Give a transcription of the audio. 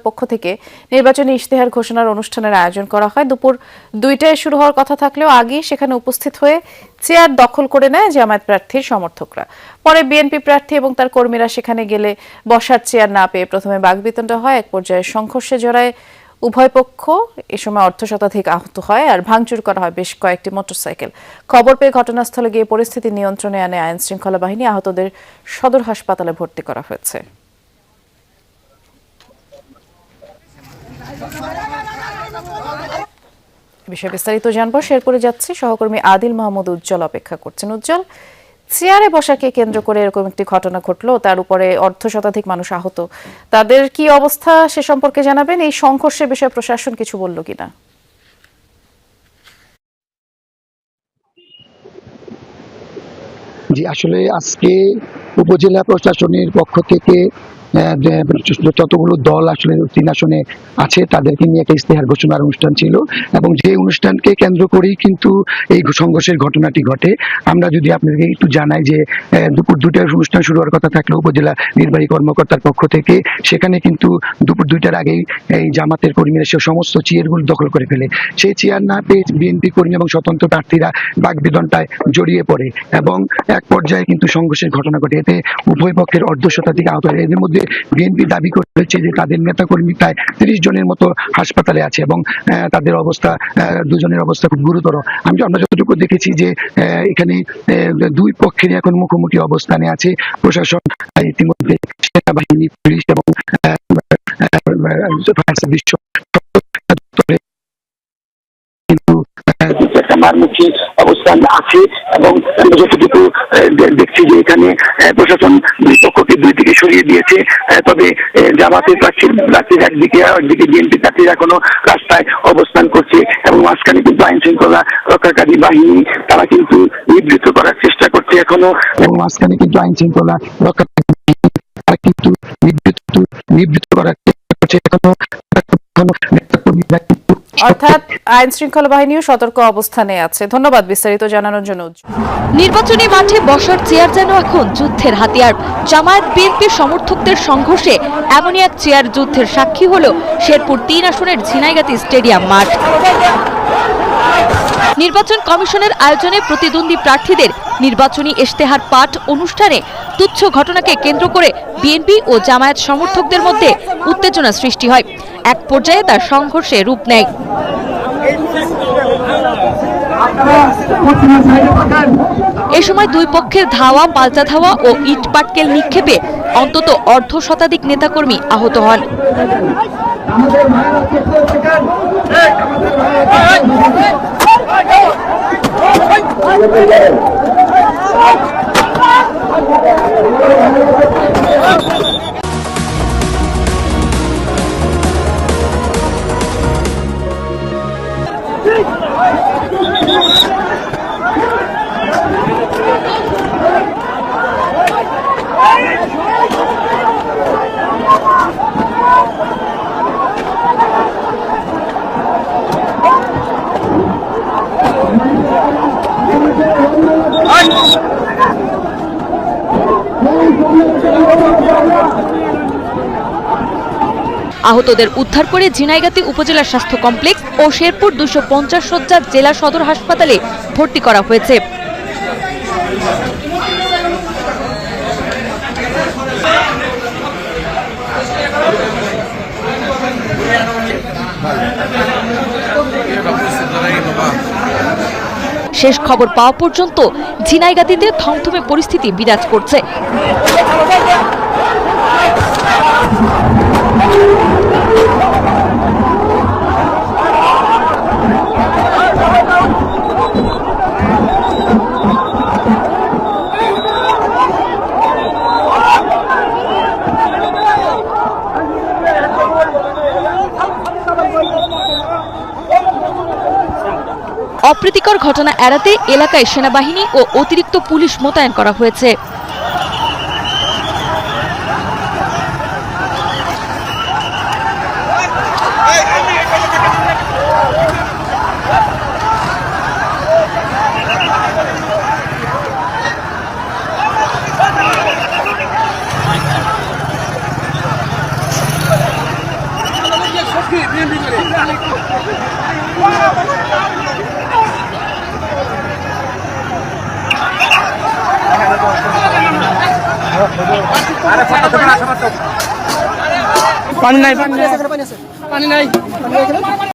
পক্ষ থেকে নির্বাচনী ইশতেহার ঘোষণার অনুষ্ঠানের আয়োজন করা হয়। দুপুর 2টায় শুরু হওয়ার কথা থাকলেও আগেই সেখানে উপস্থিত হয়ে চেয়ার দখল করে নেয় জামায়াত প্রার্থীর সমর্থকরা। পরে বিএনপি প্রার্থী এবং তার কর্মীরা সেখানে গেলে বসার চেয়ার না পেয়ে প্রথমে বাকবিতণ্ডা হয়, এক পর্যায়ে সংঘর্ষে জড়ায় উভয় পক্ষ। এ সময় অর্ধশতাধিক আহত হয় আর ভাঙচুর করা হয় বেশ কয়েকটি মোটরসাইকেল। খবর পেয়ে ঘটনাস্থলে গিয়ে পরিস্থিতি নিয়ন্ত্রণে আনে আইন শৃঙ্খলা বাহিনী। আহতদের সদর হাসপাতালে ভর্তি করা হয়েছে। বিষয়ে বিস্তারিত জানবো, শেরপুরে যাচ্ছি। সহকর্মী আদিল মাহমুদ উজ্জ্বল অপেক্ষা করছেন। উজ্জ্বল, চেয়ারে বসাকে কেন্দ্র করে এরকম একটি ঘটনা ঘটলো, তার উপরে অর্ধশতাধিক মানুষ আহত, তাদের কি অবস্থা সে সম্পর্কে জানাবেন? এই সংঘর্ষের বিষয়ে প্রশাসন কিছু বলল কিনা? জি, আসলে আজকে উপজেলা প্রশাসনের পক্ষ থেকে যতগুলো দল আসলে 3 আসনে আছে তাদেরকে নিয়ে একটা ইশতেহার ঘোষণার অনুষ্ঠান ছিল এবং যে অনুষ্ঠানকে কেন্দ্র করেই কিন্তু এই সংঘর্ষের ঘটনাটি ঘটে। আমরা যদি আপনাদেরকে একটু জানাই যে দুপুর 2টায় অনুষ্ঠান শুরু হওয়ার কথা থাকলে উপজেলা নির্বাহী কর্মকর্তার পক্ষ থেকে সেখানে কিন্তু দুপুর 2টার আগেই এই জামাতের কর্মীরা সে সমস্ত চেয়ারগুলো দখল করে ফেলে। সেই চেয়ার না পেয়ে বিএনপি কর্মী এবং স্বতন্ত্র প্রার্থীরা বাকবিতণ্ডায় জড়িয়ে পড়ে এবং এক পর্যায়ে কিন্তু সংঘর্ষের ঘটনা ঘটে। এতে উভয় পক্ষের অর্ধশতাধিক আহত হয়। এদের মধ্যে বিএনপি দাবি করেছে যে তাদের নেতাকর্মী প্রায় 30 জনের মতো হাসপাতালে আছে এবং তাদের অবস্থা, 2 জনের অবস্থা খুব গুরুতর। আমরা যতটুকু দেখেছি যে এখানে 2 পক্ষেরই এখন মুখোমুখি অবস্থানে আছে প্রশাসন। ইতিমধ্যে সেনাবাহিনী, পুলিশ এবং ফায়ার সার্ভিস কিন্তু মারমুখী অবস্থান আছে এবং যতটুকু দেখছি যে এখানে প্রশাসন 2 পক্ষকে 2 দিকে সরিয়ে দিয়েছে। তবে জামাতের প্রার্থীরা একদিকে বিএনপি প্রার্থীরা এখনো রাস্তায় অবস্থান করছে এবং মাঝখানে কিন্তু আইন শৃঙ্খলা রক্ষাকারী বাহিনী তারা কিন্তু নিবৃত্ত করার চেষ্টা করছে এখনো এবং মাঝখানে কিন্তু আইন শৃঙ্খলা রক্ষাকারী তারা কিন্তু নিবৃত্ত করার চেষ্টা করছে এখনো। অর্থাৎ আইন শৃঙ্খলা বাহিনীও সতর্ক অবস্থানে আছে। ধন্যবাদ বিস্তারিত জানানোর জন্য। নির্বাচনী মাঠে বসার চেয়ার যেন এখন যুদ্ধের হাতিয়ার। জামায়াত বিএনপি সমর্থকদের সংঘর্ষে এমনই এক চেয়ার যুদ্ধের সাক্ষী হলো শেরপুর 3 আসনের ঝিনাইগাতি স্টেডিয়াম মাঠ। নির্বাচন কমিশনের আয়োজনে প্রতিদ্বন্দ্বী প্রার্থীদের নির্বাচনী ইশতেহার পাঠ অনুষ্ঠানে তুচ্ছ ঘটনাকে কেন্দ্র করে বিএনপি ও জামায়াত সমর্থকদের মধ্যে উত্তেজনা সৃষ্টি হয়। এক পর্যায়ে তার সংঘর্ষে রূপ নেয়। এ সময় 2 পক্ষের ধাওয়া, পাল্টা ধাওয়া ও ইট পাটকেল নিক্ষেপে অন্তত অর্ধশতাধিক নেতাকর্মী আহত হন। আহতদের উদ্ধার করে ঝিনাইগাতি উপজেলা স্বাস্থ্য কমপ্লেক্স ও শেরপুর 250 শয্যার জেলা সদর হাসপাতালে ভর্তি করা হয়েছে। শেষ খবর পাওয়া পর্যন্ত ঝিনাইগাতিতে থমথমে পরিস্থিতি বিরাজ করছে। অপ্রীতিকর ঘটনা এড়াতে এলাকায় সেনাবাহিনী ও অতিরিক্ত পুলিশ মোতায়েন করা হয়েছে। পানি নাই